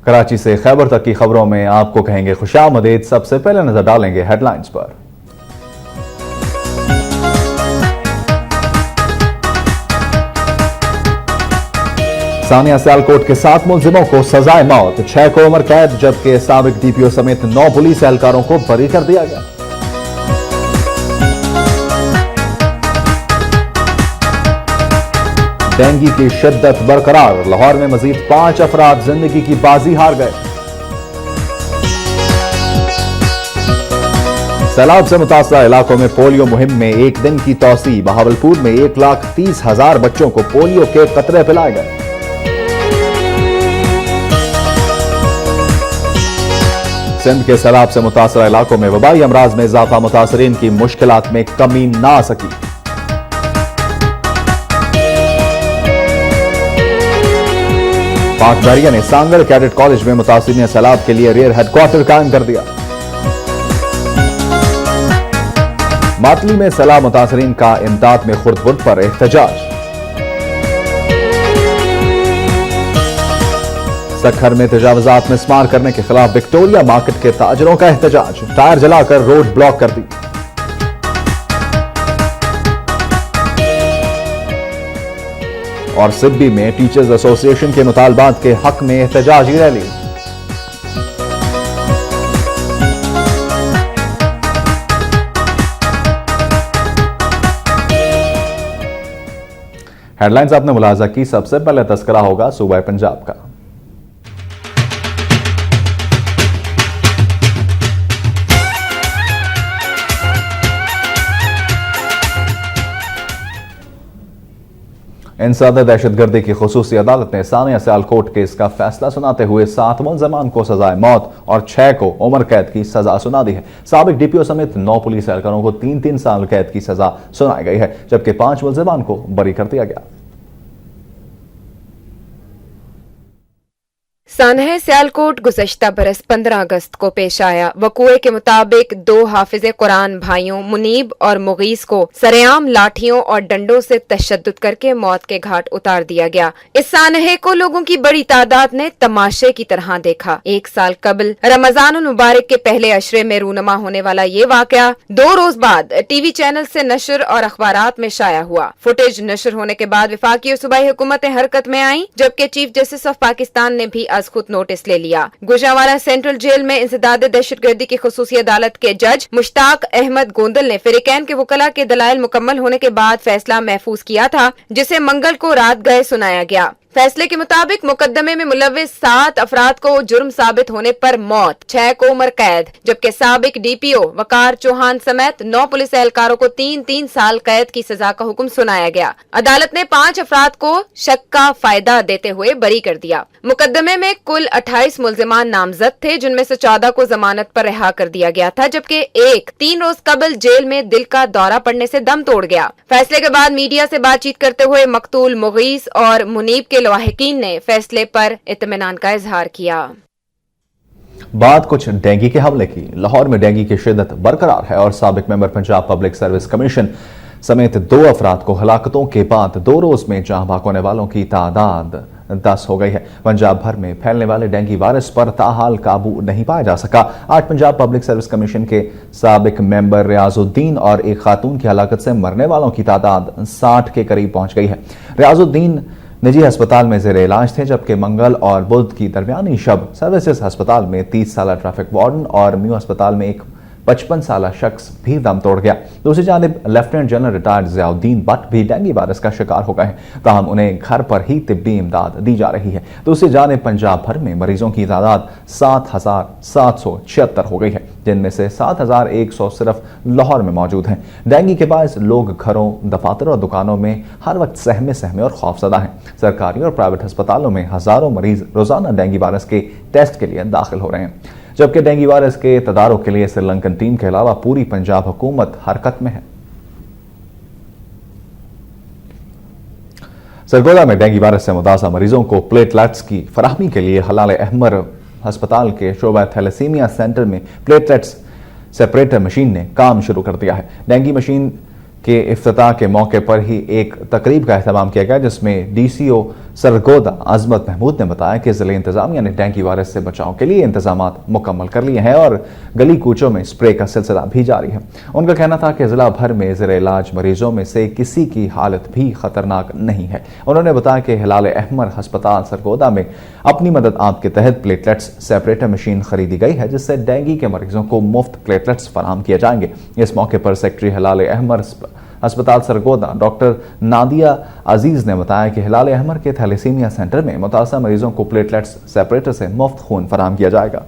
कराची से खैबर तक की खबरों में आपको कहेंगे खुशामदीद। सबसे पहले नजर डालेंगे हेडलाइंस पर। सानिया सियालकोट के 7 मुलजिमों को सजाए मौत, 6 को उम्र कैद, जबकि साबिक डीपीओ समेत 9 पुलिस एहलकारों को बरी कर दिया गया। डेंगू की शिद्दत बरकरार, लाहौर में मजीद 5 अफराद जिंदगी की बाजी हार गए। सैलाब से मुतासरा इलाकों में पोलियो मुहिम में एक दिन की तौसी, बहावलपुर में 1,30,000 बच्चों को पोलियो के कतरे पिलाए गए। सिंध के सैलाब से मुतासरा इलाकों में वबाई अमराज में इजाफा, मुतासरीन की मुश्किलात में कमी ना आ सकी। पाक बहरिया ने सांगड़ कैडेट कॉलेज में मुतासरीन सैलाब के लिए रेयर हेडक्वार्टर कायम कर दिया। मातली में सैलाब मुतासरीन का इमदाद में खुर्द-बुर्द पर एहतजाज। सखर में तजावजात में स्मार करने के खिलाफ विक्टोरिया मार्केट के ताजरों का एहतजाज, टायर जलाकर रोड ब्लॉक कर दी। और सिब्बी में टीचर्स एसोसिएशन के मुतालबात के हक में एहतजाजी रैली। हेडलाइंस आपने मुलाजा की। सबसे पहले तस्करा होगा सूबा पंजाब का। इंसदाद दहशतगर्दी की खुसूसी अदालत ने सानिया सियालकोट केस का फैसला सुनाते हुए 7 मुलजमान को सजाए मौत और 6 को उम्र कैद की सजा सुना दी है। साबिक डीपीओ समेत 9 पुलिस एहलकारों को 3-3 साल कैद की सजा सुनाई गई है, जबकि 5 मुलजमान को बरी कर दिया गया। सानह सियालकोट गुज़श्ता बरस 15 अगस्त को पेश आया। वक़ूए के मुताबिक 2 हाफिज़े कुरान भाइयों मुनीब और मुगीस को सरेआम लाठियों और डंडों से तशद्दुद करके मौत के घाट उतार दिया गया। इस सानहे को लोगों की बड़ी तादाद ने तमाशे की तरह देखा। 1 साल कबल रमजान मुबारक के पहले अशरे में रूनमा होने वाला ये वाकया 2 रोज बाद टीवी चैनल से नशर और अखबारात में शाया हुआ। फुटेज नशर होने के बाद वफाकी और सूबाई हुकूमतें हरकत में आई, जबकि चीफ जस्टिस ऑफ पाकिस्तान ने भी खुद नोटिस ले लिया। गुजरांवाला सेंट्रल जेल में इंसदाद दहशतगर्दी की खुसूसी अदालत के जज मुश्ताक अहमद गोंदल ने फिरिकैन के वकला के दलाइल मुकम्मल होने के बाद फैसला महफूज किया था, जिसे मंगल को रात गए सुनाया गया। फैसले के मुताबिक मुकदमे में मुलव्विस 7 अफराद को जुर्म साबित होने पर मौत, 6 को उम्र कैद, जबकि साबिक डीपीओ वकार चौहान समेत 9 पुलिस एहलकारों को 3-3 साल कैद की सजा का हुक्म सुनाया गया। अदालत ने 5 अफराद को शक का फायदा देते हुए बरी कर दिया। मुकदमे में कुल 28 मुलजिमान नामजद थे, जिनमें से 14 को जमानत पर रिहा कर दिया गया था, जबकि एक 3 रोज कबल जेल में दिल का दौरा पड़ने से दम तोड़ गया। फैसले के बाद मीडिया से बातचीत करते हुए मकतूल मुगीस और मुनीब के लवाहिकीन ने फैसले पर इत्मीनान का इजहार किया। बात कुछ डेंगू के हमले की। लाहौर में डेंगू की शिद्दत बरकरार है और साबिक member Punjab public service commission समेत 2 अफराद को हलाकतों के बाद 2 रोज में जान भाग होने वालों की तादाद 10 हो गई है। पंजाब भर में फैलने वाले डेंगू वायरस पर ताहाल काबू नहीं पाया जा सका। आज पंजाब पब्लिक सर्विस कमीशन के साबिक मेंबर रियाजुद्दीन और एक खातून की हलाकत से मरने वालों की तादाद 60 के करीब पहुंच गई है। रियाजुद्दीन निजी अस्पताल में जेर इलाज थे, जबकि मंगल और बुध की दरमियानी शब सर्विसेज अस्पताल में 30 साल ट्रैफिक वार्डन और म्यू अस्पताल में एक 55 साल शख्स भी दम तोड़ गया। दूसरी जानिब lieutenant general retired Ziauddin Bhatt भी डेंगू वायरस का शिकार हो गए हैं, ताहम उन्हें घर पर ही तिब्बी इमदाद दी जा रही है। दूसरी जानिब पंजाब भर में मरीजों की तादाद 7,776 हो गई है, जिनमें से 7,100 सिर्फ लाहौर में मौजूद हैं। डेंगू के बायस लोग घरों, दफातर और दुकानों में हर वक्त सहमे और खौफजदा हैं। सरकारी और प्राइवेट अस्पतालों में हजारों मरीज रोजाना डेंगू वायरस के टेस्ट के लिए दाखिल हो रहे हैं, जबकि डेंगू वायरस के तदारुक के लिए श्रीलंकन टीम के अलावा पूरी पंजाब हुकूमत हरकत में है। सरगोदा में डेंगू वायरस से मुतासर मरीजों को प्लेटलेट्स की फराहमी के लिए हलाल अहमर अस्पताल के शोबा थैलेसीमिया सेंटर में प्लेटलेट्स सेपरेटर मशीन ने काम शुरू कर दिया है। डेंगू मशीन के इफ्तिताह के मौके पर ही एक तकरीब का एहतमाम किया गया, जिसमें डीसीओ सरगोदा अजमत महमूद ने बताया कि जिले इंतजामिया ने डेंगू वायरस से बचाव के लिए इंतजाम मुकम्मल कर लिए हैं और गली कूचों में स्प्रे का सिलसिला भी जारी है। उनका कहना था कि जिला भर में ज़ेर इलाज मरीजों में से किसी की हालत भी खतरनाक नहीं है। उन्होंने बताया कि हिलाल अहमर अस्पताल सरगोदा में अपनी मदद आप के तहत प्लेटलेट्स सेपरेटर मशीन खरीदी गई है, जिससे डेंगू के मरीजों को मुफ्त प्लेटलेट्स फराहम किए जाएंगे। इस मौके पर सेक्रेटरी हिलाल अहमर अस्पताल सरगोदा डॉक्टर नादिया अजीज ने बताया कि हिलाल अहमर के थैलेसीमिया सेंटर में मुतासर मरीजों को प्लेटलेट्स सेपरेटर से मुफ्त खून फराहम किया जाएगा।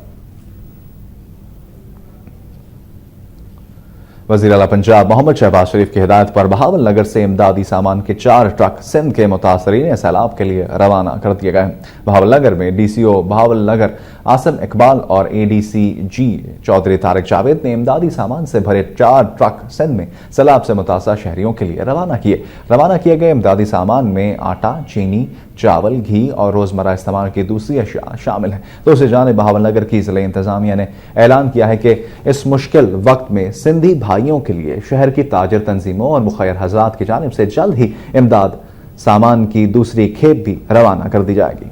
वज़ीर आला पंजाब मोहम्मद शहबाज शरीफ की हिदायत पर बहावल नगर से इमदादी सामान के 4 ट्रक सिंध के मुतासरीन सैलाब के लिए रवाना कर दिए गए। बहावल नगर में DCO बहावल नगर आसिम इकबाल और ADCG चौधरी तारिक जावेद ने इमदादी सामान से भरे 4 ट्रक सिंध में सैलाब से मुतासर शहरियों के लिए रवाना किए गए इमदादी सामान में आटा, चीनी, चावल, घी और रोजमर्रा इस्तेमाल की दूसरी अशिया शामिल है। दूसरी जानिब बहावल नगर की जिले इंतजामिया ने ऐलान किया है कि इस मुश्किल वक्त में सिंधी भाइयों के लिए शहर की ताजिर तंजीमों और मुखैर हजरात की जानिब से जल्द ही इमदाद सामान की दूसरी खेप भी रवाना कर दी जाएगी।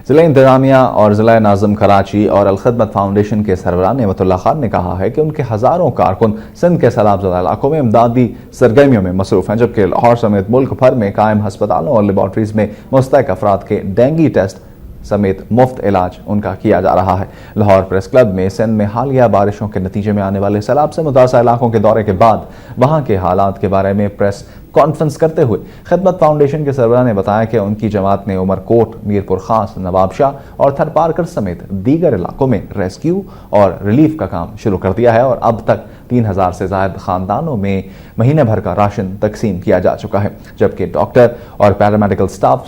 जिला इंतजामिया और जिला नाज़िम कराची और अलखदमत फाउंडेशन के सरबराह नेमतुल्लाह खान ने कहा है कि उनके हजारों कारकुन सिंध के सैलाबज़दा इलाकों में इमदादी सरगर्मियों में मसरूफ हैं, जबकि लाहौर समेत मुल्क भर में कायम हस्पतालों और लेबॉर्ट्रीज में मुस्तहक अफराद के डेंगू टेस्ट समेत मुफ्त इलाज उनका किया जा रहा है। लाहौर प्रेस क्लब में सिंध में हालिया बारिशों के नतीजे में आने वाले सैलाब से मुतासर इलाकों के दौरे के बाद वहां के हालात के बारे में प्रेस कॉन्फ्रेंस करते हुए खिदमत फाउंडेशन के सरबराह ने बताया कि उनकी जमात ने उमरकोट, मीरपुर खास, नवाबशाह और थरपारकर समेत दीगर इलाकों में रेस्क्यू और रिलीफ का काम शुरू कर दिया है और अब तक 3000 से ज्यादा खानदानों में महीने भर का राशन तकसीम किया जा चुका है, जबकि डॉक्टर और पैरामेडिकल स्टाफ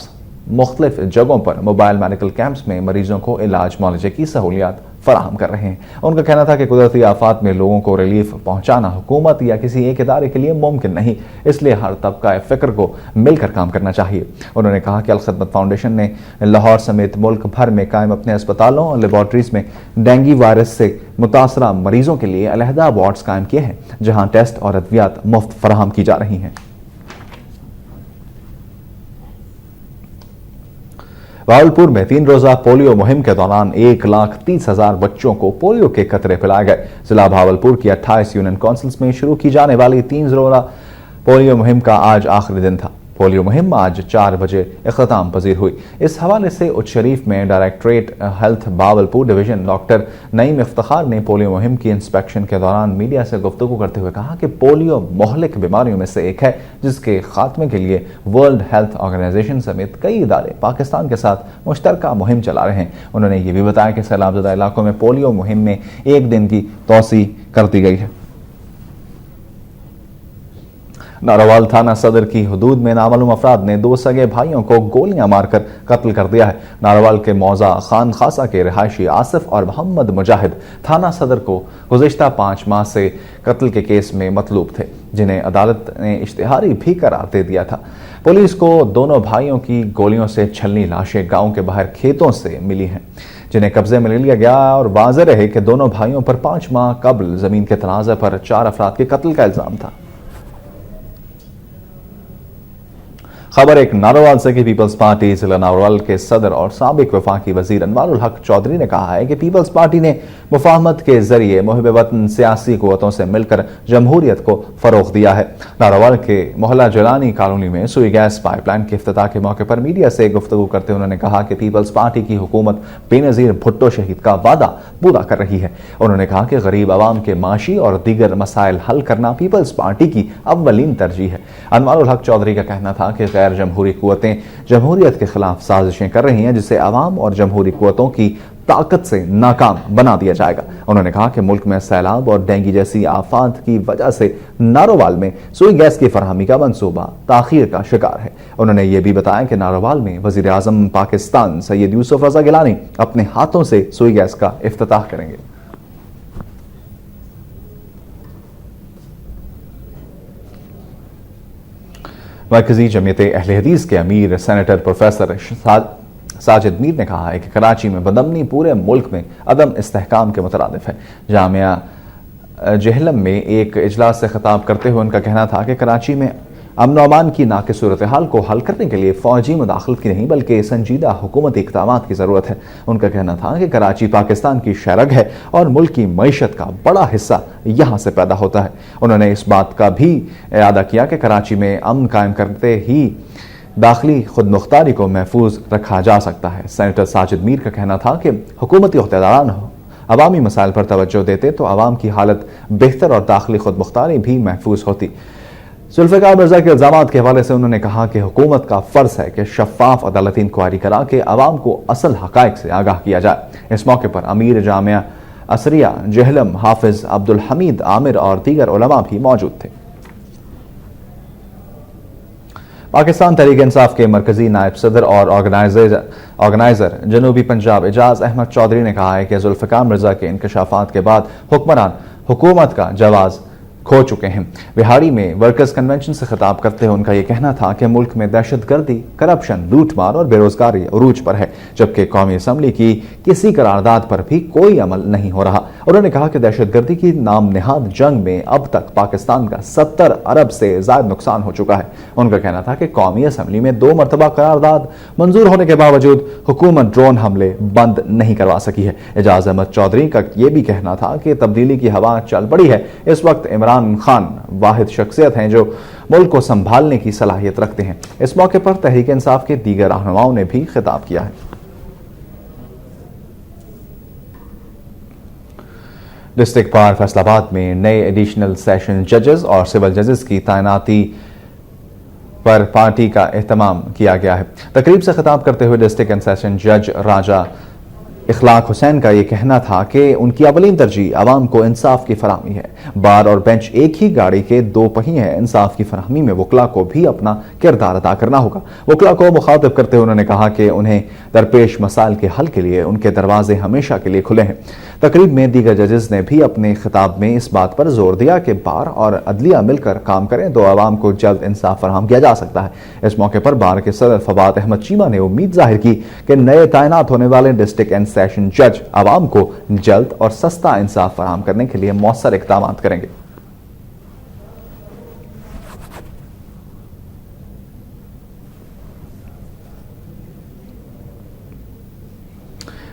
मुख्तलिफ जगहों पर मोबाइल मेडिकल कैंप्स में मरीजों को इलाज मुआलजे की सहूलियात फराहम कर रहे हैं। उनका कहना था कि कुदरती आफात में लोगों को रिलीफ पहुंचाना हुकूमत या किसी एक इदारे के लिए मुमकिन नहीं, इसलिए हर तबका फिक्र को मिलकर काम करना चाहिए। उन्होंने कहा कि अलखदमत फाउंडेशन ने लाहौर समेत मुल्क भर में कायम अपने अस्पतालों और लेबॉर्ट्रीज में डेंगू वायरस से मुतासरा मरीजों के लिए अलहदा वार्ड्स कायम किए हैं, जहां टेस्ट और अद्वियात मुफ्त फराहम की जा रही हैं। भावलपुर में 3 रोजा पोलियो मुहिम के दौरान 1,30,000 बच्चों को पोलियो के कतरे पिलाए गए। जिला भावलपुर की 28 यूनियन काउंसिल्स में शुरू की जाने वाली 3 रोजा पोलियो मुहिम का आज आखिरी दिन था। पोलियो मुहिम आज 4 बजे इख्तिताम पजीर हुई। इस हवाले से उच्च शरीफ में directorate health Bahawalpur division doctor Naeem Iftikhar ने पोलियो मुहिम की इंस्पेक्शन के दौरान मीडिया से गुफ्तगू करते हुए कहा कि पोलियो मुहलिक बीमारियों में से एक है, जिसके खात्मे के लिए वर्ल्ड हेल्थ ऑर्गेनाइजेशन समेत कई इदारे पाकिस्तान के साथ मुश्तरका मुहिम चला रहे हैं। उन्होंने ये भी बताया कि सैलाबज़दा इलाकों में पोलियो मुहिम में 1 दिन की तोसी कर दी गई है। नारोवाल थाना सदर की हुदूद में नामालूम अफराद ने 2 सगे भाइयों को गोलियां मारकर कत्ल कर दिया है। नारोवाल के मौजा खान खासा के रिहायशी आसिफ और मोहम्मद मुजाहिद थाना सदर को गुज़िश्ता 5 माह से कत्ल के केस में मतलूब थे, जिन्हें अदालत ने इश्तिहारी भी करार दे दिया था। पुलिस को दोनों भाइयों की गोलियों से छलनी लाशें गांव के बाहर खेतों से मिली हैं, जिन्हें कब्जे में ले लिया गया और वाज़ेह रहे कि दोनों भाइयों पर 5 माह कबल जमीन के तनाज़े पर 4 अफराद के कत्ल का इल्जाम था। खबर एक नारोवाल से कि पीपल्स पार्टी जिला नारोवाल के सदर और साबिक वफाकी वजीर अनवारुल हक चौधरी ने कहा है कि पीपल्स पार्टी ने मुफाहमत के जरिए मुहिब वतन सियासी कुव्वतों से मिलकर जमहूरियत को फरोग दिया है। नारोवाल के मोहल्ला जलानी कॉलोनी में सुई गैस पाइपलाइन के इफ्तिताह के मौके पर मीडिया से गुफ्तगू करते हुए उन्होंने कहा कि पीपल्स पार्टी की हुकूमत बेनजीर भुट्टो शहीद का वादा पूरा कर रही है। उन्होंने कहा कि गरीब आवाम के माशी और दीगर मसाइल हल करना पीपल्स पार्टी की अव्वलीन तरजीह है। अनवारुल हक चौधरी का कहना था कि गैर जमहूरी कुव्वतें जमहूरियत के खिलाफ साजिशें कर रही हैं, जिसे अवाम और जमहूरी कुव्वतों की ताकत से नाकाम बना दिया जाएगा। उन्होंने कहा कि मुल्क में सैलाब और डेंगू जैसी आफात की वजह से नारोवाल में सुई गैस की फरहमी का मंसूबा ताखीर का शिकार है। उन्होंने ये भी बताया कि नारोवाल में वजीर आजम पाकिस्तान सैयद यूसुफ रजा गिलानी अपने हाथों से सुई गैस का इफ्तिताह करेंगे। मरकजी जमीयत अहले हदीस के अमीर सेनेटर प्रोफेसर साजिद मीर ने कहा है कि कराची में बदमनी पूरे मुल्क में अदम इस्तेहकाम के मुतरादिफ है। जामिया जहलम में एक इजलास से खिताब करते हुए उनका कहना था कि कराची में अमन अमान की नाक़िस सूरत हाल को हल करने के लिए फौजी मुदाखलत की नहीं बल्कि संजीदा हुकूमती इक़दामात की ज़रूरत है। उनका कहना था कि कराची पाकिस्तान की शरग है और मुल्क की मईशत का बड़ा हिस्सा यहाँ से पैदा होता है। उन्होंने इस बात का भी इरादा किया कि कराची में अमन कायम करते ही दाखिली खुद मुख्तारी को महफूज रखा जा सकता है। सेनेटर साजिद मीर का कहना था कि हुकूमती अहदेदारान अवामी मसाइल पर तवज्जो देते तो आवाम की हालत बेहतर और दाखिली खुद मुख्तारी भी महफूज होती। जुल्फ़िकार मिर्ज़ा के इल्ज़ामात के हवाले से उन्होंने कहा कि हुकूमत का फ़र्ज़ है कि शफ़ाफ अदालती इंक्वायरी करा के आवाम को असल हक़ाइक़ से आगाह किया जाए। इस मौके पर अमीर जामिया असरिया जहलम हाफिज अब्दुल हमीद आमिर और दीगर उलमा भी मौजूद थे। पाकिस्तान तहरीक इंसाफ के मरकजी नायब सदर और ऑर्गेनाइजर जनूबी पंजाब एजाज अहमद चौधरी ने कहा है कि जुल्फ़िकार मिर्ज़ा के इंकशाफात के बाद हुक्मरान हुकूमत का जवाज़ खो चुके हैं। बिहारी में वर्कर्स कन्वेंशन से खिताब करते हुए उनका यह कहना था कि मुल्क में दहशतगर्दी, करप्शन, लूटमार और बेरोजगारी अरूज पर है, जबकि कौमी असम्बली की किसी करारदाद पर भी कोई अमल नहीं हो रहा। उन्होंने कहा कि दहशतगर्दी की नाम नेहाद जंग में अब तक पाकिस्तान का 70 अरब से ज्यादा नुकसान हो चुका है। उनका कहना था कि कौमी असम्बली में 2 मरतबा करारदाद मंजूर होने के बावजूद हुकूमत ड्रोन हमले बंद नहीं करवा सकी है। एजाज अहमद चौधरी का यह भी कहना था कि तब्दीली की हवा चल पड़ी है। इस वक्त इमरान खान वाहिद शख्सियत हैं जो मुल्क को संभालने की सलाहियत रखते हैं। इस मौके पर तहरीक इंसाफ के दीगर रहनुमाओं ने भी खिताब किया है। डिस्ट्रिक्ट बार फैसलाबाद में नए एडिशनल सेशन जजेस और सिविल जजेस की तैनाती पर पार्टी का एहतमाम किया गया है। तकरीब से खिताब करते हुए डिस्ट्रिक्ट एंड सेशन जज राजा इखलाक हुसैन का यह कहना था कि उनकी अवलीन तरजीह आवाम को इंसाफ की फराहमी है। बार और बेंच एक ही गाड़ी के 2 पहिए हैं। इंसाफ की फराहमी में वकला को भी अपना किरदार अदा करना होगा। वकला को मुखातिब करते हुए उन्होंने कहा कि उन्हें दरपेश मसाइल के हल के लिए उनके दरवाजे हमेशा के लिए खुले हैं। तकरीब में दीगर जजेस ने भी अपने खिताब में इस बात पर जोर दिया कि बार और अदलिया मिलकर काम करें तो आवाम को जल्द इंसाफ फराहम किया जा सकता है। इस मौके पर बार के सदर फवाद अहमद चीमा ने उम्मीद जाहिर की कि नए तैनात होने वाले डिस्ट्रिक्ट एंड सेशन जज आवाम को जल्द और सस्ता इंसाफ फराहम करने के लिए मौसर इक़दाम करेंगे।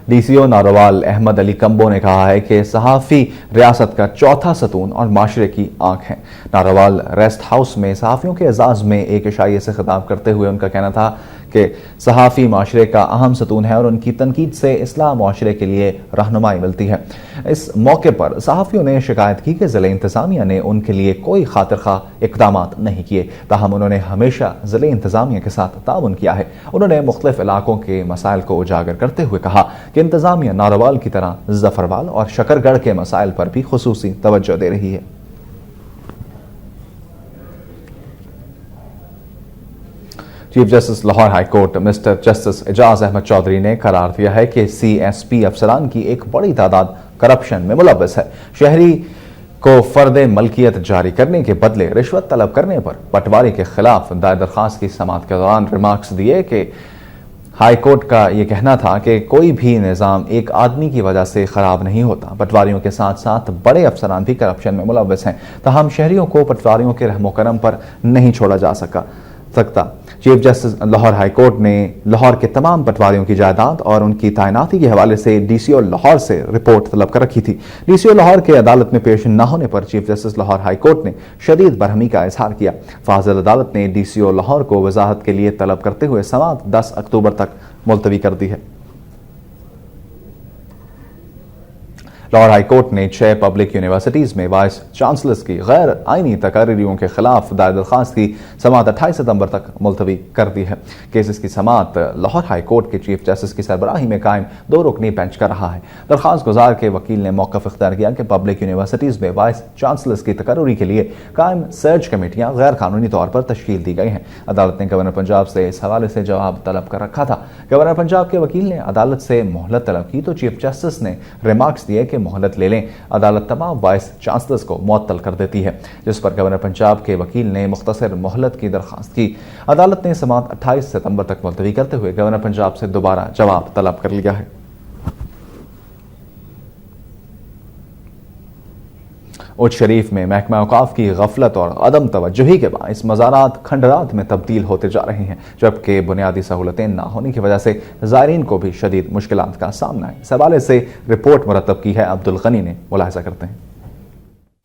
डीसीओ नारोवाल अहमद अली कंबो ने कहा है कि सहाफ़ी रियासत का चौथा सतून और माशरे की आंख है। नारोवाल रेस्ट हाउस में सहाफ़ियों के एजाज़ में एक इशाइये से खिताब करते हुए उनका कहना था कि सहाफ़ी माशरे का अहम सतून है और उनकी तनकीद से इस्लाह माशरे के लिए रहनुमाई मिलती है। इस मौके पर सहाफ़ियों ने शिकायत की कि ज़िले इंतज़ामिया ने उनके लिए कोई खातिर खा इक़दाम नहीं किए, ताहम उन्होंने हमेशा ज़िले इंतज़ामिया के साथ ताउन किया है। उन्होंने मुख्तलिफ इलाकों के मसाइल को उजागर करते हुए कहा कि इंतज़ामिया नारोवाल की तरह जफरवाल और शकरगढ़ के मसाइल पर भी खुसूसी तवज्जो दे रही है। Chief justice Lahore high court mister justice Ejaz Ahmed Chaudhry ने करार दिया है कि CSP अफसरान की एक बड़ी तादाद करप्शन में मुलव्वस है। शहरी को फर्द मलकियत जारी करने के बदले रिश्वत तलब करने पर पटवारी के खिलाफ दायर दरखास्त की समाअत के दौरान रिमार्क्स दिए कि हाई कोर्ट का यह कहना था कि कोई भी निज़ाम एक आदमी की वजह से खराब नहीं होता। पटवारियों के साथ साथ बड़े अफसरान भी करप्शन में मुलव्वस हैं, ताहम शहरियों को पटवारियों के रहमो करम पर नहीं छोड़ा जा सकता। Chief justice Lahore high court ने लाहौर के तमाम पटवारियों की जायदाद और उनकी तैनाती के हवाले से DCO लाहौर से रिपोर्ट तलब कर रखी थी। DCO लाहौर के अदालत में पेश न होने पर chief justice Lahore high court ने शदीद बरहमी का इजहार किया। फाजिल अदालत ने DCO लाहौर को वजाहत के लिए तलब करते हुए समाअत 10 अक्टूबर तक मुलतवी कर दी है। लाहौर हाई कोर्ट ने 6 पब्लिक यूनिवर्सिटीज में वाइस चांसलर्स की गैर आइनी तकरीरों के खिलाफ दायर दरखास्त की समाअत 28 सितंबर तक मुलतवी कर दी है। केसेस की समाअत लाहौर हाई कोर्ट के चीफ जस्टिस की सरबराही में कायम 2 रुकनी बेंच कर रहा है। दरखास्त गुजार के वकील ने मौक़िफ़ इख्तियार किया कि पब्लिक यूनिवर्सिटीज में वाइस चांसलर्स की तकरीरी के लिए कायम सर्च कमेटियां गैर कानूनी तौर पर तश्कील दी गई हैं। अदालत ने गवर्नर पंजाब से इस हवाले से जवाब तलब कर रखा था। गवर्नर पंजाब के वकील ने अदालत से मोहलत तलब की तो चीफ जस्टिस ने रिमार्क्स दिए कि मोहलत ले लें। अदालत तमाम वाइस चांसलर्स को मुअत्तल कर देती है, जिस पर गवर्नर पंजाब के वकील ने मुख्तसर मोहलत की दरखास्त की। अदालत ने समाअत 28 सितंबर तक मुलतवी करते हुए गवर्नर पंजाब से दोबारा जवाब तलब कर लिया है। उच्च शरीफ में महकमा औकाफ की गफलत और अदम तवज्जुही के बाइस मज़ारात खंडरात में तब्दील होते जा रहे हैं, जबकि बुनियादी सहूलतें ना होने की वजह से ज़ायरीन को भी शदीद मुश्किलात का सामना है। इस हवाले से रिपोर्ट मुरतब की है अब्दुल गनी ने, मुलाहिज़ा करते हैं।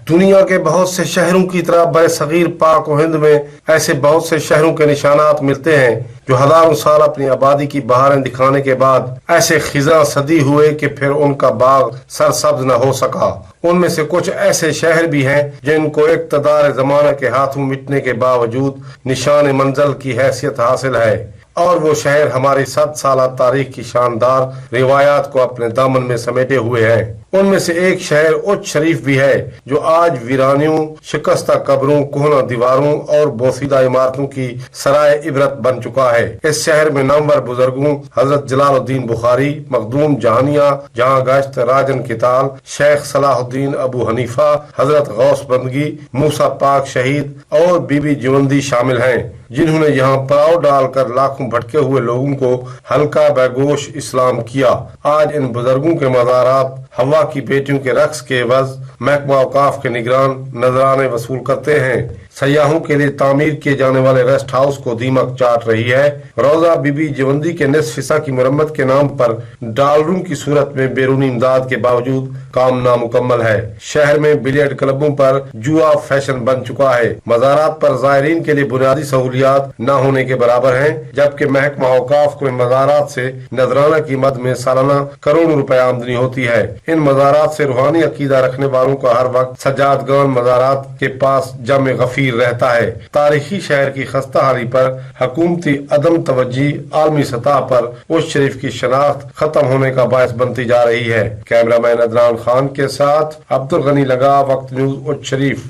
दुनिया के बहुत से शहरों की तरह बरसगीर पाक और हिंद में ऐसे बहुत से शहरों के निशानात मिलते हैं जो हजारों साल अपनी आबादी की बहारें दिखाने के बाद ऐसे खिजा सदी हुए कि फिर उनका बाग सरसब्ज न हो सका। उनमें से कुछ ऐसे शहर भी हैं जिनको इक़्तिदार ज़माना के हाथों मिटने के बावजूद निशान मंजिल की हैसियत हासिल है, और वो शहर हमारी 7 साल तारीख की शानदार रिवायात को अपने दामन में समेटे हुए हैं। उनमें से एक शहर उच्च शरीफ भी है जो आज वीरानियों, शिकस्ता कब्रों, कोहना दीवारों और बोसीदा इमारतों की सराय इबरत बन चुका है। इस शहर में नामवर बुजुर्गों हजरत जलालुद्दीन बुखारी, मखदूम जहानिया, जहां गश्त, राजन किताल, शेख सलाहुद्दीन अबू हनीफा, हजरत गौस बंदगी, मूसा पाक शहीद और बीबी जीवंदी शामिल हैं, जिन्होंने यहाँ पड़ाव डालकर लाखों भटके हुए लोगों को हल्का बैगोश इस्लाम किया। आज इन बुजुर्गों के मज़ारात हवा की बेटियों के रक्स के एवज महकमा औकाफ के निगरान नजराने वसूल करते हैं। सयाहों के लिए तामीर किए जाने वाले रेस्ट हाउस को दीमक चाट रही है। रोजा बीबी जीवंदी के निस्फ हिस्सा की मुरम्मत के नाम पर डॉलरों की सूरत में बैरूनी इमदाद के बावजूद काम नामुकम्मल है। शहर में बिलियर्ड क्लबों पर जुआ फैशन बन चुका है। मज़ारात पर ज़ायरीन के लिए बुनियादी सहूलियात न होने के बराबर हैं, जबकि महकमा औकाफ को इन मज़ारात से नजराना कीमत में सालाना करोड़ों रुपए आमदनी होती है। इन मज़ारात से रूहानी अकीदा रखने वालों का हर वक्त सज्जादगान मज़ारात के पास जम गफीर रहता है। तारीखी शहर की खस्ता हाली पर हुकूमती अदम तवज्जी आलमी सतह पर उस शरीफ की शनाख्त खत्म होने का बायस बनती जा रही है। कैमरामैन अदनान खान के साथ अब्दुल गनी लगा, वक्त न्यूज उच्च शरीफ।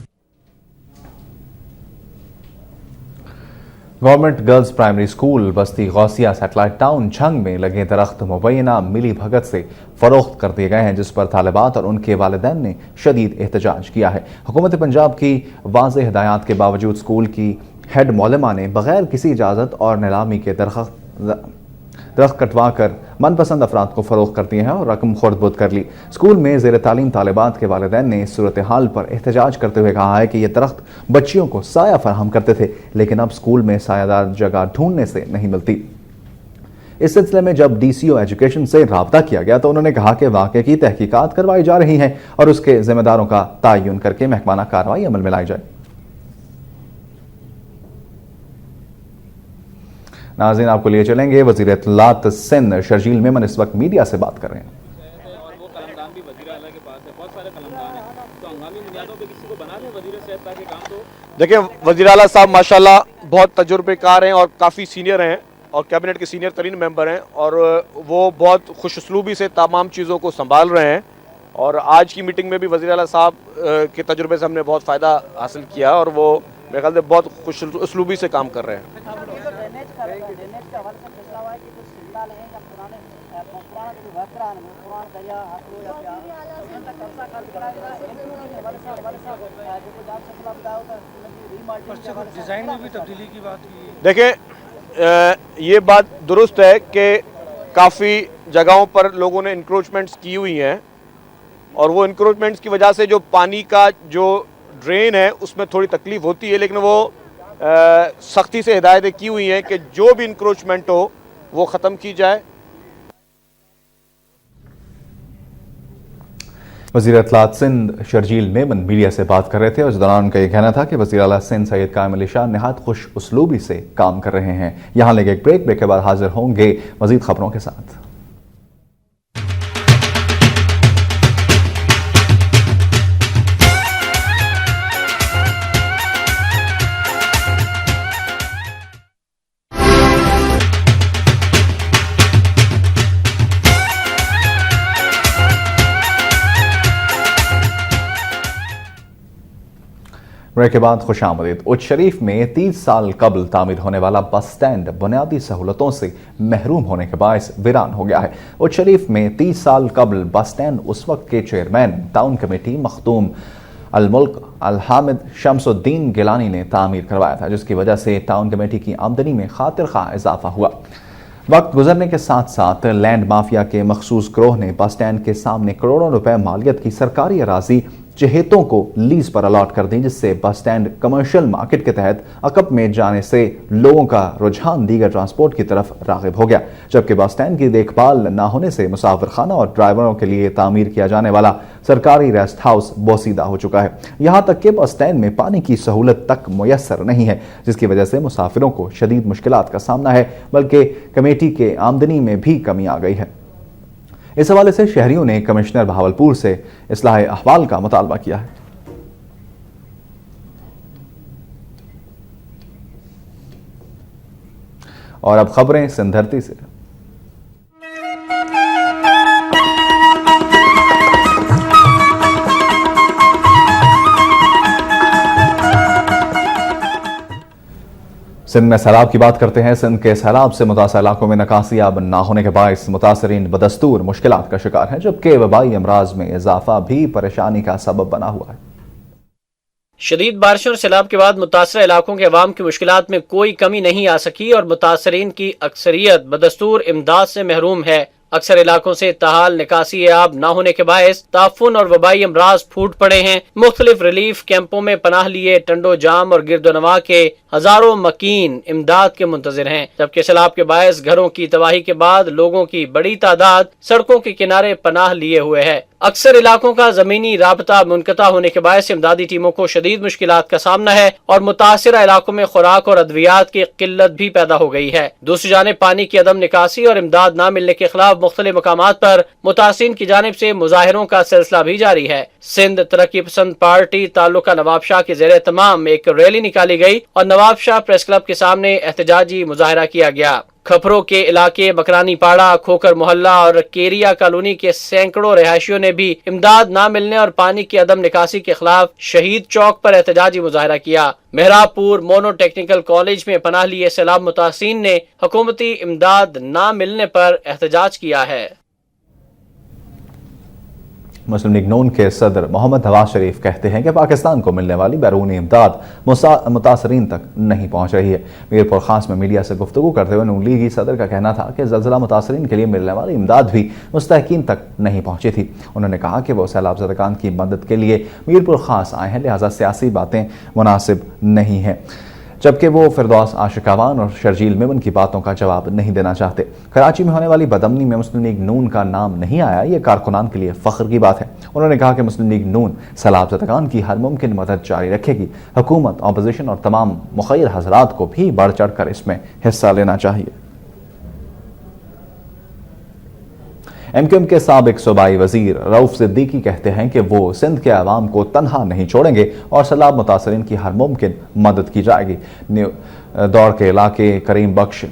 गवर्नमेंट गर्ल्स प्राइमरी स्कूल बस्ती गौसिया सैटेलाइट टाउन झंग में लगे दरख्त मुबैना मिली भगत से फरोख्त कर दिए गए हैं, जिस पर तालिबात और उनके वालिदैन ने शदीद एहतजाज किया है। हुकूमत पंजाब की वाज़ेह हिदायत के बावजूद स्कूल की हेड मौलमा ने बगैर किसी इजाज़त और नीलामी के दरख्त कटवा कर मनपसंद अफराद को फरोख्त कर दिए हैं और रकम खुर्द-बुर्द कर ली। स्कूल में ज़ेर तालीम तालिबात के वालिदैन ने इस सूरत हाल पर एहतजाज करते हुए कहा है कि ये दरख्त बच्चियों को साया फराहम करते थे, लेकिन अब स्कूल में सायादार जगह ढूंढने से नहीं मिलती। इस सिलसिले में जब DCO एजुकेशन से राब्ता किया गया तो उन्होंने कहा कि वाक़े की तहकीकात करवाई जा रही है और उसके जिम्मेदारों का तयन करके महकमाना कार्रवाई अमल में लाई जाए। नाज़रीन, आपको लिए चलेंगे वज़ीर इत्तलात सिंध शर्जील मेमन इस वक्त मीडिया से बात कर रहे हैं। देखिए, वज़ीर आला साहब माशाल्लाह बहुत तजुर्बेकार हैं और काफ़ी सीनियर हैं और कैबिनेट के सीनियर तरीन मेंबर हैं और वो बहुत खुशउस्लूबी से तमाम चीज़ों को संभाल रहे हैं। और आज की मीटिंग में भी वज़ीर आला साहब के तजुर्बे से हमने बहुत फ़ायदा हासिल किया और वो मेरे ख्याल से बहुत खुशउस्लूबी से काम कर रहे हैं। डिजाइन में भी तब्दीली की बात की। देखिए, ये बात दुरुस्त है कि काफ़ी जगहों पर लोगों ने इंक्रोचमेंट्स की हुई हैं और वो इंक्रोचमेंट्स की वजह से जो पानी का जो ड्रेन है उसमें थोड़ी तकलीफ होती है, लेकिन वो सख्ती से हिदायतें की हुई हैं कि जो भी इंक्रोचमेंट हो वो ख़त्म की जाए। वज़ीर इत्तलात सिंध शर्जील मेमन मीडिया से बात कर रहे थे और इस दौरान उनका यह कहना था कि वज़ीर आला सिंध सैयद कायम अली शाह नहायत खुश उसलूबी से काम कर रहे हैं। यहाँ लेके एक ब्रेक के बाद हाजिर होंगे मज़ीद खबरों के साथ। ब्रेक के बाद खुशामदीद। उच्च शरीफ में 30 साल कबल तामीर होने वाला बस स्टैंड बुनियादी सहूलतों से महरूम होने के बायस वीरान हो गया है। उच्च शरीफ में 30 साल कबल बस स्टैंड उस वक्त के चेयरमैन टाउन कमेटी मखदूम अल मुल्क अल हामिद शमसुद्दीन गिलानी ने तामीर करवाया था, जिसकी वजह से टाउन कमेटी की आमदनी में खातिर खा इजाफा हुआ। वक्त गुजरने के साथ साथ लैंड माफिया के मखसूस ग्रोह ने बस स्टैंड के सामने करोड़ों रुपए मालियत की सरकारी अराजी चहेतों को लीज पर अलॉट कर दी, जिससे बस स्टैंड कमर्शियल मार्केट के तहत अकब में जाने से लोगों का रुझान दीगर ट्रांसपोर्ट की तरफ रागिब हो गया। जबकि बस स्टैंड की देखभाल न होने से मुसाफिर खाना और ड्राइवरों के लिए तामीर किया जाने वाला सरकारी रेस्ट हाउस बोसीदा हो चुका है। यहाँ तक कि बस स्टैंड में पानी की सहूलत तक मुयस्सर नहीं है, जिसकी वजह से मुसाफिरों को शदीद मुश्किलात का सामना है, बल्कि कमेटी के आमदनी में भी कमी आ गई है। इस हवाले से शहरियों ने कमिश्नर बहावलपुर से इस्लाह अहवाल का मुतालबा किया है। और अब खबरें सिंध धरती से। सिंध में सैलाब की बात करते हैं। सिंध के सैलाब से मुतासर इलाकों में निकासियाब न होने के बायस मुतासरीन बदस्तूर मुश्किलात का शिकार हैं, जबकि वबाई अमराज में इजाफा भी परेशानी का सबब बना हुआ है। शदीद बारिशों और सैलाब के बाद मुतासर इलाकों के अवाम की मुश्किलात में कोई कमी नहीं आ सकी और मुतासरीन की अक्सरियत बदस्तूर इमदाद से महरूम है। अक्सर इलाकों से ताहाल निकासी आब न होने के बायस ताफुन और वबाई अमराज फूट पड़े हैं। मुख्तलिफ रिलीफ कैंपों में पनाह लिए टंडो जाम और गिरदोनवा के हजारों मकीन इमदाद के मुंतजिर हैं, जबकि सैलाब के बायस घरों की तबाही के बाद लोगों की बड़ी तादाद सड़कों के किनारे पनाह लिए हुए है। अक्सर इलाकों का जमीनी राबता मुनक़ता होने के बायस इमदादी टीमों को शदीद मुश्किलात का सामना है और मुतासिरा इलाकों में खुराक और अद्वियात की किल्लत भी पैदा हो गई है। दूसरी जानिब पानी की अदम निकासी और इमदाद न मिलने के खिलाफ मुख्तलिफ मकामात पर मुतासिरीन की जानिब से मुजाहिरों का सिलसिला भी जारी है। सिंध तरक्की पसंद पार्टी ताल्लुका नवाब शाह के ज़ेरे तमाम एक रैली निकाली गई और नवाब शाह प्रेस क्लब के सामने एहतजाजी मुजाहरा किया गया। खपरों के इलाके बकरानी पाड़ा, खोकर मोहल्ला और केरिया कॉलोनी के सैकड़ों रिहायशियों ने भी इमदाद न मिलने और पानी की अदम निकासी के खिलाफ शहीद चौक पर एहतजाजी मुजाहरा किया। मेहराबपुर मोनो टेक्निकल कॉलेज में पनाह लिए सैलाब मुतासिरीन ने हुकूमती इमदाद न मिलने पर एहतजाज किया है। मुस्लिम लीग नून के सदर मोहम्मद नवाज शरीफ कहते हैं कि पाकिस्तान को मिलने वाली बैरूनी इमदाद मुतासरीन तक नहीं पहुंच रही है। मीरपुर खास में मीडिया से गुफ्तगू करते हुए नून लीगी सदर का कहना था कि ज़लज़ला मुतासरीन के लिए मिलने वाली इमदाद भी मुस्तहकीन तक नहीं पहुंची थी। उन्होंने कहा कि वो सैलाब ज़दगान की मदद के लिए मीरपुर खास आए हैं, लिहाजा सियासी बातें मुनासिब नहीं हैं, जबकि वो फिरदौस आशिकावान और शर्जील मेमन की बातों का जवाब नहीं देना चाहते। कराची में होने वाली बदअमनी में मुस्लिम लीग नून का नाम नहीं आया, ये कारकुनान के लिए फ़ख्र की बात है। उन्होंने कहा कि मुस्लिम लीग नून सैलाब ज़दगान की हर मुमकिन मदद जारी रखेगी। हुकूमत, अपोजिशन और तमाम मुखैर हज़रात को भी बढ़ चढ़ कर इसमें हिस्सा लेना चाहिए। एमक्यूएम के साबिक सूबाई वजीर रऊफ सिद्दीकी कहते हैं कि वो सिंध के अवाम को तनहा नहीं छोड़ेंगे और सैलाब मुतासरीन की हर मुमकिन मदद की जाएगी। दौर के इलाके करीम बख्श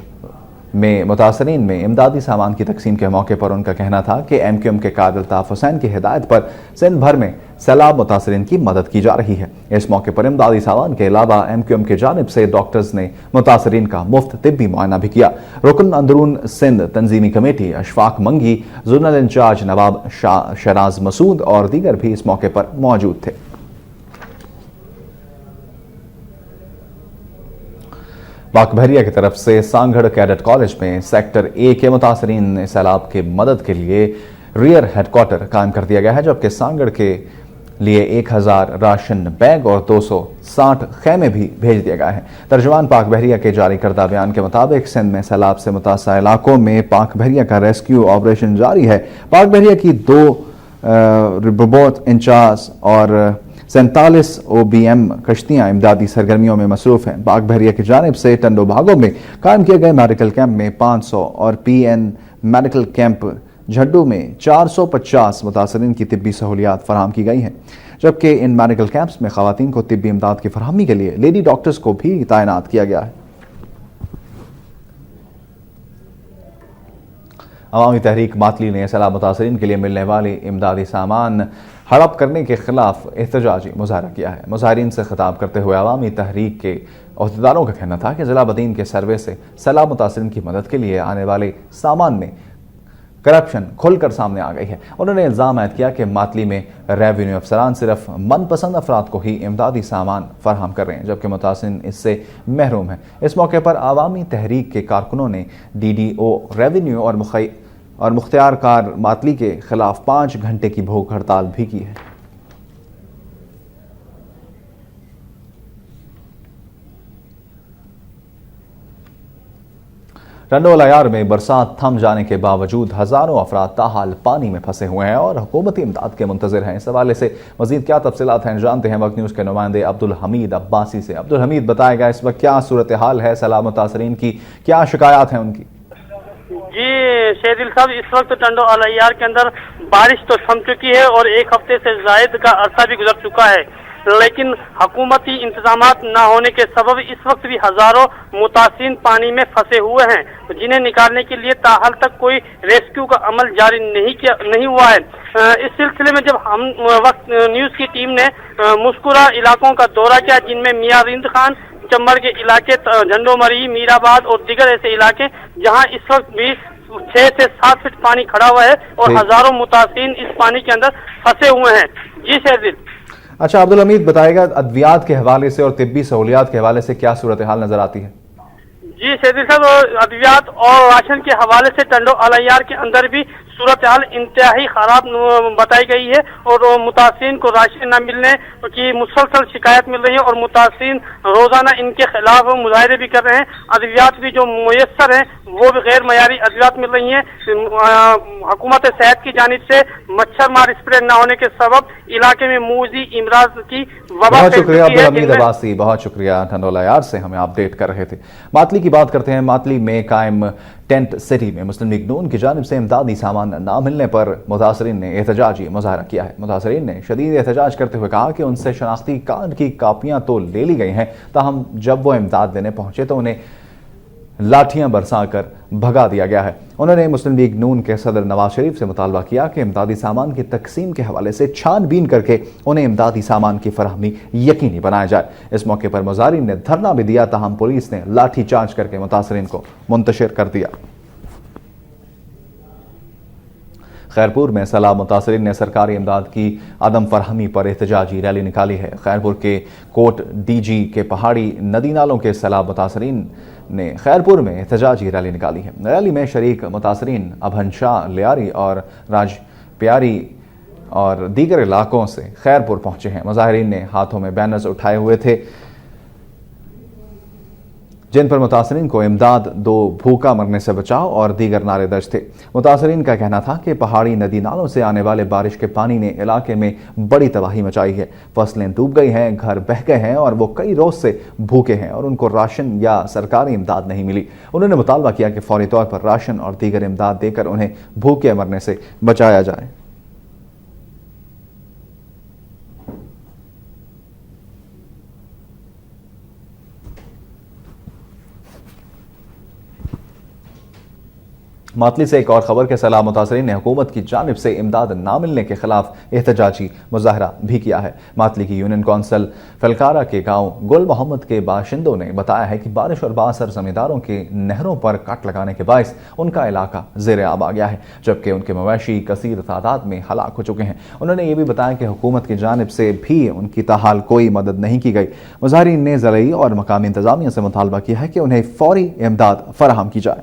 में मुतासरीन में इमदादी सामान की तकसीम के मौके पर उनका कहना था कि एमक्यूएम के कादिल ताफ हुसैन की हिदायत पर सिंध भर में सैलाब मुतासरीन की मदद की जा रही है। इस मौके पर इमदादी सामान के अलावा एमक्यूएम की जानिब से डॉक्टर्स ने मुतासरीन का मुफ्त तिब्बी मुआयना भी किया। रुकन अंदरून सिंध तंजीमी कमेटी अशफाक मंगी, जोनल इंचार्ज नवाब शराज मसूद और दीगर भी इस मौके पर मौजूद थे। बाकबहरिया की तरफ से सांगढ़ कैडेट कॉलेज में सेक्टर ए के मुतासरीन सैलाब की मदद के लिए रियर हेडक्वार्टर कायम कर दिया गया है, जबकि सांगढ़ के लिए 1000 राशन बैग और 260 खैमे भी भेज दिए गए हैं। तर्जुमान पाक बहरिया के जारी करदा बयान के मुताबिक सिंध में सैलाब से मुतासर इलाकों में पाक बहरिया का रेस्क्यू ऑपरेशन जारी है। पाक बहरिया की 2 रोबोट इंचार्ज और 47 OBM कश्तियां इमदादी सरगर्मियों में मसरूफ हैं। पाक बहरिया की जानिब से टंडो भागों में कायम किए गए मेडिकल कैंप में 500 और PN मेडिकल कैंप झड्डू में 450 मुतासरीन की तिब्बी सहूलियात फराहम की गई हैं, जबकि इन मेडिकल कैंप्स में खवातीन को तिब्बी इमदाद की फरहमी के लिए लेडी डॉक्टर्स को भी तैनात किया गया है। अवामी तहरीक मातली ने सैलाब मुतासरीन के लिए मिलने वाली इमदादी सामान हड़प करने के खिलाफ एहतजाजी मुजाहरा किया है। मुजाहरीन से खिताब करते हुए अवामी तहरीक के अहदेदारों का कहना था कि जिला बदीन के सर्वे से सैलाब मुतासरीन की मदद के लिए आने वाले सामान में करप्शन खुलकर सामने आ गई है। उन्होंने इल्ज़ाम आयद किया कि मातली में रेवेन्यू अफसरान सिर्फ मनपसंद अफराद को ही इमदादी सामान फराहम कर रहे हैं, जबकि मुतासरीन इससे महरूम हैं। इस मौके पर अवामी तहरीक के कारकुनों ने DDO रेवेन्यू और मुख्तियार कार मातली के खिलाफ 5 घंटे की भूख हड़ताल भी की है। टंडो अलायार में बरसात थम जाने के बावजूद हजारों अफराद ताहाल पानी में फंसे हुए हैं और हुकूमती इमदाद के मुंतजर हैं। इस हवाले से मजीद क्या तफसीलात हैं जानते हैं वक्त न्यूज़ के नुमाइंदे अब्दुल हमीद अब्बासी से। अब्दुल हमीद, बताएगा इस वक्त क्या सूरत हाल है, सैलाब मुतासरीन की क्या शिकायत हैं उनकी? जी शेदिल साहब, इस वक्त टंडो अलायार के अंदर बारिश तो थम चुकी है और एक हफ्ते से जायद का अरसा भी गुजर चुका है, लेकिन हुकूमती इंतजामात न होने के सबब इस वक्त भी हजारों मुतासिन पानी में फंसे हुए हैं, जिन्हें निकालने के लिए ताहाल तक कोई रेस्क्यू का अमल जारी नहीं हुआ है। इस सिलसिले में जब हम वक्त न्यूज की टीम ने मुस्कुरा इलाकों का दौरा किया, जिनमें मियां रिंद खान, चंबर के इलाके, झंडोमरी, मीराबाद और दीगर ऐसे इलाके जहां इस वक्त भी 6 से 7 फीट पानी खड़ा हुआ है और हजारों मुतासिन इस पानी के अंदर फंसे हुए हैं। जी शेदिल। अच्छा अब्दुल हमीद, बताएगा अद्वियात के हवाले से और तिब्बी सहूलियात के हवाले से क्या सूरत हाल नजर आती है? जी शेदिल साहब, अद्वियात और राशन के हवाले से टंडो अलायार के अंदर भी सूरत हाल इंतहाई खराब बताई गई है और मुतासिन को राशन न मिलने की मुसलसल शिकायत मिल रही है और मुतासिन रोजाना इनके खिलाफ मुजाहरे भी कर रहे हैं। अद्वियात भी जो मुयस्सर हैं वो भी गैर मयारी अद्वियात मिल रही हैं। हुकूमत सेहत की जानिब से मच्छर मार स्प्रे न होने के सबब इलाके में मूजी इमराज की वबा। बहुत शुक्रिया अब्दुल हमीद अब्बासी, बहुत शुक्रिया। टंडो अलायार से हमें अपडेट कर रहे थे। मातली की बात करते हैं। मातली में कायम टेंट सिटी में मुस्लिम लीग नून की जानिब से इमदादी सामान ना मिलने पर मुतासरीन ने एहतजाजी मुजाहरा किया है। मुतासरीन ने शदीद एहतजाज करते हुए कहा कि उनसे शनाख्ती कार्ड की कापियां तो ले ली गई हैं, ताहम जब वो इमदाद देने पहुंचे तो उन्हें लाठियां बरसाकर भगा दिया गया है। उन्होंने मुस्लिम लीग नून के सदर नवाज शरीफ से मुतालबा किया कि इमदादी सामान की तकसीम के हवाले से छानबीन करके उन्हें इमदादी सामान की फराहमी यकीनी बनाया जाए। इस मौके पर मुजाहिरीन ने धरना भी दिया, ताहम पुलिस ने लाठी चार्ज करके मुतासरीन को मुंतशिर कर दिया। खैरपुर में सैलाब मुतासरीन ने सरकारी इमदाद की अदम फरहमी पर एहतजाजी रैली निकाली है। खैरपुर के कोट डीजी के पहाड़ी नदी नालों के सैलाब मुतासरीन ने खैरपुर में एहतजाजी रैली निकाली है। रैली में शरीक मुतासरीन अभनशाह, लियारी और राजप्यारी और दीगर इलाकों से खैरपुर पहुंचे हैं। मुजाहिरीन ने हाथों में बैनर्स उठाए हुए थे जिन पर मुतासरीन को इमदाद दो, भूखा मरने से बचाओ और दीगर नारे दर्ज थे। मुतासरीन का कहना था कि पहाड़ी नदी नालों से आने वाले बारिश के पानी ने इलाके में बड़ी तबाही मचाई है। फसलें डूब गई हैं, घर बह गए हैं और वो कई रोज से भूखे हैं और उनको राशन या सरकारी इमदाद नहीं मिली। उन्होंने मुतालबा किया कि फौरी तौर पर राशन और दीगर इमदाद देकर उन्हें भूखे मरने से बचाया जाए। मातली से एक और खबर के सैलाब मुतासरीन ने हुकूमत की जानिब से इमदाद ना मिलने के खिलाफ एहतजाजी मुजाहरा भी किया है। मातली की यूनियन कौंसिल फलकारा के गांव गुल मोहम्मद के बाशिंदों ने बताया है कि बारिश और बासर जमींदारों के नहरों पर कट लगाने के बायस उनका इलाका ज़ेर आब आ गया है, जबकि उनके मवेशी कसीर तादाद में हलाक हो चुके हैं। उन्होंने ये भी बताया कि हुकूमत की जानिब से भी उनकी ताहाल कोई मदद नहीं की गई। मुजाहिरीन ने ज़रई और मकामी इंतजामिया से मुतालबा किया है कि उन्हें फौरी इमदाद फराहम की जाए।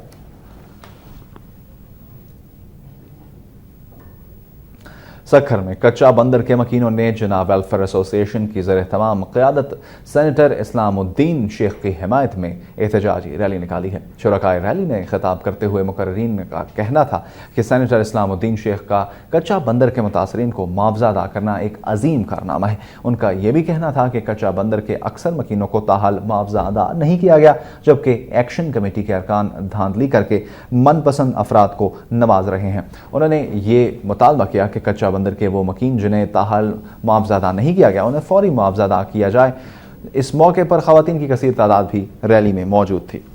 सखर में कच्चा बंदर के मकीनों ने जनाब वेलफेयर एसोसिएशन की ज़र तमाम क़यादत सेनेटर इस्लामुद्दीन शेख की हिमायत में एहतजाजी रैली निकाली है। शुरकाए रैली ने खिताब करते हुए मुकर्रीन का कहना था कि सेनेटर इस्लामुद्दीन शेख का कच्चा बंदर के मुतासरीन को मुआवजा अदा करना एक अजीम कारनामा है। उनका यह भी कहना था कि कच्चा बंदर के अक्सर मकीनों को ताहाल मुआवजा अदा नहीं किया गया, जबकि एक्शन कमेटी के अरकान धांधली करके मनपसंद अफराद को नवाज रहे हैं। उन्होंने ये मुतालबा किया कि कच्चा बंदर के वो मकीन जिन्हें ताहाल मुआवजा अदा नहीं किया गया उन्हें फौरी मुआवजा अदा किया जाए। इस मौके पर खवातीन की कसीर तादाद भी रैली में मौजूद थी।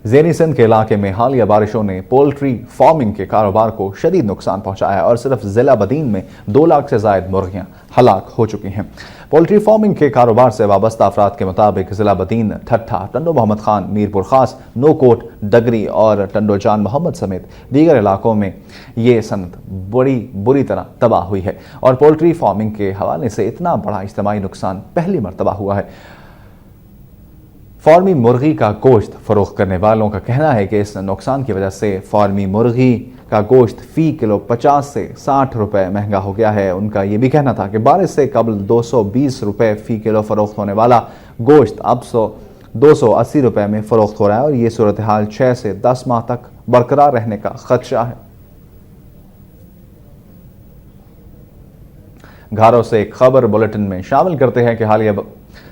ज़ेनी सिंध के इलाके में हालिया बारिशों ने पोल्ट्री फार्मिंग के कारोबार को शदीद नुकसान पहुंचाया है और सिर्फ जिला बदीन में 2 लाख से जायद मुर्गियां हलाक हो चुकी हैं। पोल्ट्री फार्मिंग के कारोबार से वाबस्ता अफराद के मुताबिक जिला बदीन, ठट्ठा, टंडो मोहम्मद खान, मीरपुर खास, नोकोट, डगरी और टंडो जान मोहम्मद समेत दीगर इलाकों में ये सनत बड़ी बुरी तरह तबाह हुई है और पोल्ट्री फार्मिंग के हवाले से इतना बड़ा इज्तिमाई नुकसान पहली मरतबा हुआ है। फार्मी मुर्गी का गोश्त फरोख्त करने वालों का कहना है कि इस नुकसान की वजह से फार्मी मुर्गी का गोश्त फी किलो 50 से 60 रुपए महंगा हो गया है। उनका यह भी कहना था कि बारिश से कबल 220 रुपए फी किलो फरोख्त होने वाला गोश्त अब 280 रुपए में फरोख्त हो रहा है और ये सूरत हाल 6 से 10 माह तक बरकरार रहने का खदशा है। घरों से एक खबर बुलेटिन में शामिल करते हैं कि हालिया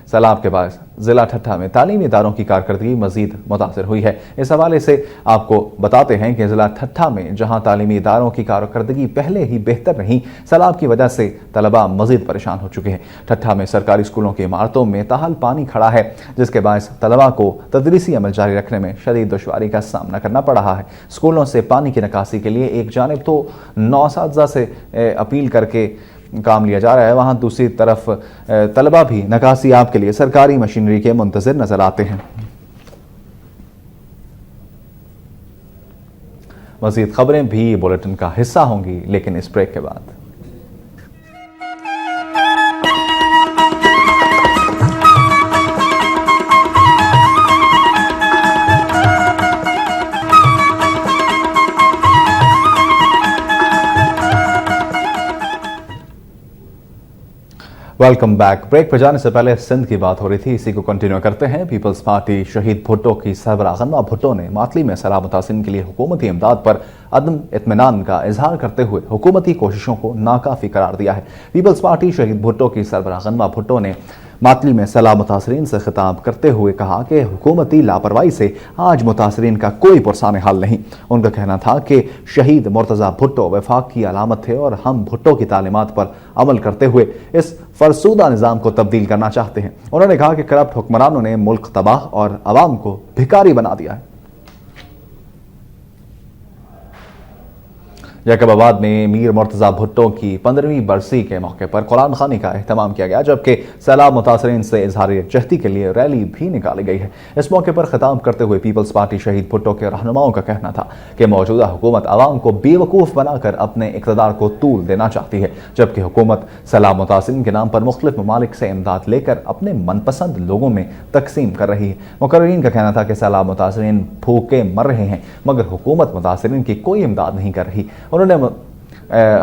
सैलाब के बाद जिला ठट्ठा में तालीमी इदारों की कारकर्दगी मजीद मुतासर हुई है। इस हवाले से आपको बताते हैं कि जिला ठट्ठा में जहां तालीमी इदारों की कारकर्दगी पहले ही बेहतर रही, सैलाब की वजह से तलबा मजीद परेशान हो चुके हैं। ठट्ठा में सरकारी स्कूलों की इमारतों में ताहाल पानी खड़ा है, जिसके बायस तलबा को तदरीसी अमल जारी रखने में शदीद दुश्वारी का सामना करना पड़ रहा है। स्कूलों से पानी की निकासी के लिए एक जानिब तो नौसादा से अपील करके काम लिया जा रहा है, वहां दूसरी तरफ तलबा भी निकासी आप के लिए सरकारी मशीनरी के मुंतज़िर नजर आते हैं। मज़ीद खबरें भी बुलेटिन का हिस्सा होंगी, लेकिन इस ब्रेक के बाद। Welcome back. ब्रेक पर जाने से पहले सिंध की बात हो रही थी, इसी को कंटिन्यू करते हैं। पीपल्स पार्टी शहीद भुट्टो की सरबराह गन्मा भुट्टो ने मातली में सैलाब मुतासिरीन के लिए हुकूमती इमदाद पर अदम इत्मीनान का इजहार करते हुए हुकूमती कोशिशों को नाकाफी करार दिया है। पीपल्स पार्टी शहीद भुट्टो की सरबराह गन्मा भुट्टो ने मातली में सैलाब मुतासरीन से खिताब करते हुए कहा कि हुकूमती लापरवाही से आज मुतासरीन का कोई पुरसान हाल नहीं। उनका कहना था कि शहीद मुर्तज़ा भुट्टो वफाक की अलामत थे और हम भुट्टो की तालीमात पर अमल करते हुए इस फरसूदा निज़ाम को तब्दील करना चाहते हैं। उन्होंने कहा कि करप्ट हुक्मरानों ने मुल्क तबाह और अवाम को भिखारी बना दिया है। जैकबाबाद में मीर मुर्तज़ा भुट्टो की 15वीं बरसी के मौके पर कुरान खानी का एहतमाम किया गया, जबकि सैलाब मुतासरीन से इजहार यकजहती के लिए रैली भी निकाली गई है। इस मौके पर खिताब करते हुए पीपल्स पार्टी शहीद भुट्टो के रहनुमाओं का कहना था कि मौजूदा हुकूमत आवाम को बेवकूफ़ बनाकर अपने इक़्तिदार को तूल देना चाहती है, जबकि हुकूमत सैलाब मुतासरीन के नाम पर मुख्तलिफ ममालिक से इमदाद लेकर अपने मनपसंद लोगों में तकसीम कर रही है। मुकर्रीरीन का कहना था कि सैलाब मुतासरीन भूखे मर रहे हैं, मगर हुकूमत मुतासरीन की कोई इमदाद नहीं कर रही। उन्होंने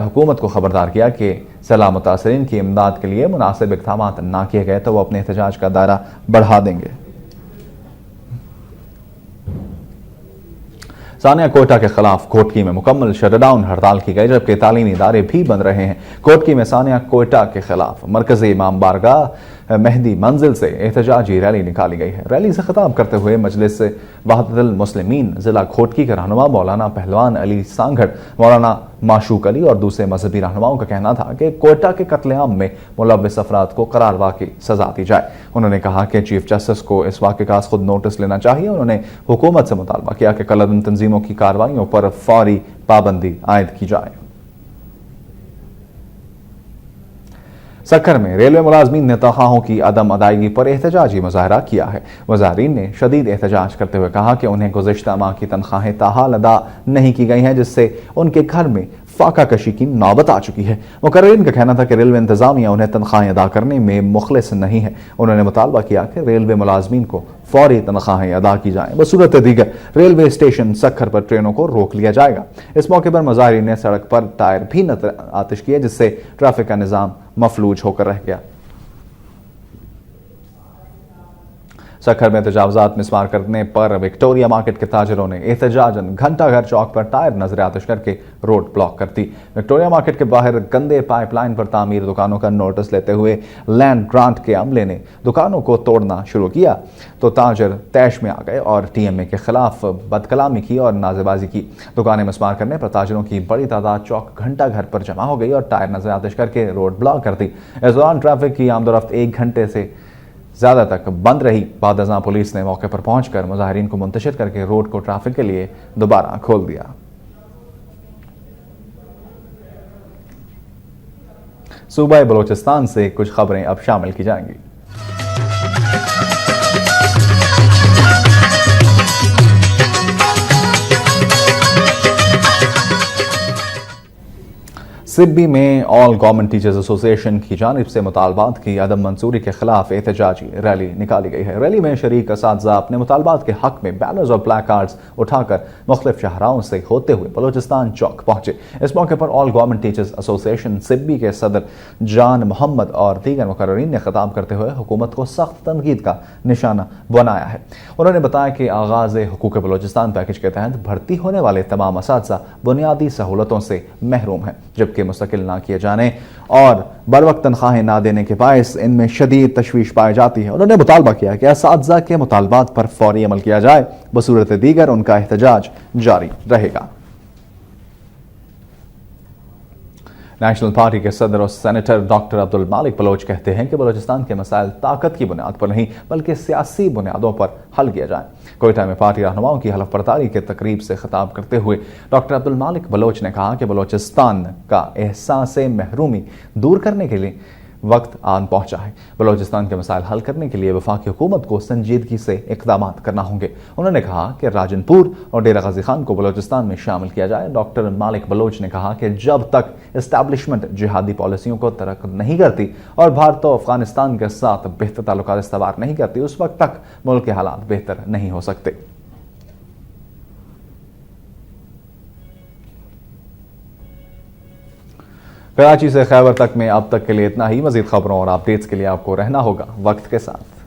हुकूमत को खबरदार किया कि सैलाब मुतासरीन की इमदाद के लिए मुनासिब इक़दाम ना किए गए तो वो अपने एहतजाज का दायरा बढ़ा देंगे। सानिया कोयटा के खिलाफ कोटकी में मुकम्मल शटडाउन हड़ताल की गई, जबकि तालीमी इदारे भी बंद रहे हैं। कोटकी में सानिया कोयटा के खिलाफ मरकजी इमाम बारगाह मेहदी मंजिल से एहतजाजी रैली निकाली गई है। रैली से खिताब करते हुए मजलिस वहदतुल मुस्लिमीन जिला खोटकी के रहनुमा मौलाना पहलवान अली सांगड़, मौलाना माशूक अली और दूसरे मजहबी रहनुमाओं का कहना था कि कोयटा के कत्लेआम में मुलव्विस अफराद को करार वाक़ई सजा दी जाए। उन्होंने कहा कि चीफ जस्टिस को इस वाक़े का खुद नोटिस लेना चाहिए। उन्होंने हुकूमत से मुतालबा किया कि कलअदम तंजीमों की कार्रवाइयों पर फौरी पाबंदी आयद की जाए। सक्खर में रेलवे मुलाजमीन ने तनख्वाहों की अदम अदायगी पर एहतजाजी मुजाहरा किया है। मुजाहरीन ने शदीद एहतजाज करते हुए कहा कि उन्हें गुज़िश्ता माह की तनख्वाहें ताहाल अदा नहीं की गई हैं, जिससे उनके घर में फाका कशी की नौबत आ चुकी है। मुकर्रीरीन का कहना था कि रेलवे इंतजामिया उन्हें तनख्वाहें अदा करने में मुखलिस नहीं है। उन्होंने मुतालबा किया कि रेलवे मुलाजमीन को फौरी तनख्वाहें अदा की जाएं, बसूरत दीगर रेलवे स्टेशन सक्खर पर ट्रेनों को रोक लिया जाएगा। इस मौके पर मुजाहरीन ने सड़क पर टायर भी आतिश किए, जिससे ट्रैफिक का निज़ाम मफलूज होकर रह गया। सक्खर में तजावजात मिसमार करने पर विक्टोरिया मार्केट के ताजरों ने एहतजाजन घंटाघर चौक पर टायर नजर आतिश करके रोड ब्लॉक कर दी। विक्टोरिया मार्केट के बाहर गंदे पाइपलाइन पर तामीर दुकानों का नोटिस लेते हुए लैंड ग्रांट के अमले ने दुकानों को तोड़ना शुरू किया तो ताजर तैश में आ गए और टीएमए के खिलाफ बदकलामी की और नाजेबाजी की। दुकानें मिसमार करने पर ताजरों की बड़ी तादाद चौक घंटाघर पर जमा हो गई और टायर नजर आतिश करके रोड ब्लॉक कर दी। इस दौरान ट्रैफिक की आमदोरफ्त 1 घंटे से ज्यादा तक बंद रही। बाद अज़ां पुलिस ने मौके पर पहुंचकर मुजाहिरीन को मुंतशिर करके रोड को ट्रैफिक के लिए दोबारा खोल दिया। सूबा बलोचिस्तान से कुछ खबरें अब शामिल की जाएंगी। सिब्बी में ऑल गवर्नमेंट टीचर्स एसोसिएशन की जानिब से मुतालबात की अदम मंजूरी के खिलाफ एहतजाजी रैली निकाली गई है। रैली में शरीक असातिज़ा अपने मुतालबात के हक में बैनर्स और प्ले कार्ड्स उठाकर मुख्तलिफ शहराओं से होते हुए बलोचिस्तान चौक पहुंचे। इस मौके पर all government teachers association Sibi के सदर जान मोहम्मद और दीगर मुकर्ररीन ने खिताब करते हुए हुकूमत को सख्त तनकीद का निशाना बनाया है। उन्होंने बताया कि आगाज़ हुकूक बलोचिस्तान पैकेज के तहत भर्ती होने वाले तमाम असातिज़ा बुनियादी सहूलतों से महरूम हैं, जबकि मुस्तकिल ना किए जाने और बर वक्त तनख्वाहें ना देने के बायस इनमें शदीद तशवीश पाई जाती है। उन्होंने मुतालबा किया कि असातिज़ा के मुतालबात पर फौरी अमल किया जाए, बसूरत दीगर उनका एहतजाज जारी रहेगा। नेशनल पार्टी के सदर और सेनेटर डॉक्टर अब्दुल मालिक बलोच कहते हैं कि बलोचिस्तान के मसाइल ताकत की बुनियाद पर नहीं बल्कि सियासी बुनियादों पर हल किया जाए। कोयटा में पार्टी रहनुमाओं की हलफ बर्दारी के तकरीब से खिताब करते हुए डॉक्टर अब्दुल मालिक बलोच ने कहा कि बलोचिस्तान का एहसास महरूमी दूर करने के लिए वक्त आन पहुंचा है। बलोचिस्तान के मसाइल हल करने के लिए वफाकी हुकूमत को संजीदगी से इक़दाम करना होंगे। उन्होंने कहा कि राजनपुर और डेरा गाजी खान को बलोचिस्तान में शामिल किया जाए। डॉक्टर मालिक बलोच ने कहा कि जब तक इस्टेब्लिशमेंट जिहादी पॉलिसियों को तरक नहीं करती और भारत और अफगानिस्तान के साथ बेहतर ताल्लुकात इस्तवार नहीं करती, उस वक्त तक मुल्क के हालात बेहतर नहीं हो सकते। कराची से खैबर तक में अब तक के लिए इतना ही। मजीद खबरों और अपडेट्स के लिए आपको रहना होगा वक्त के साथ।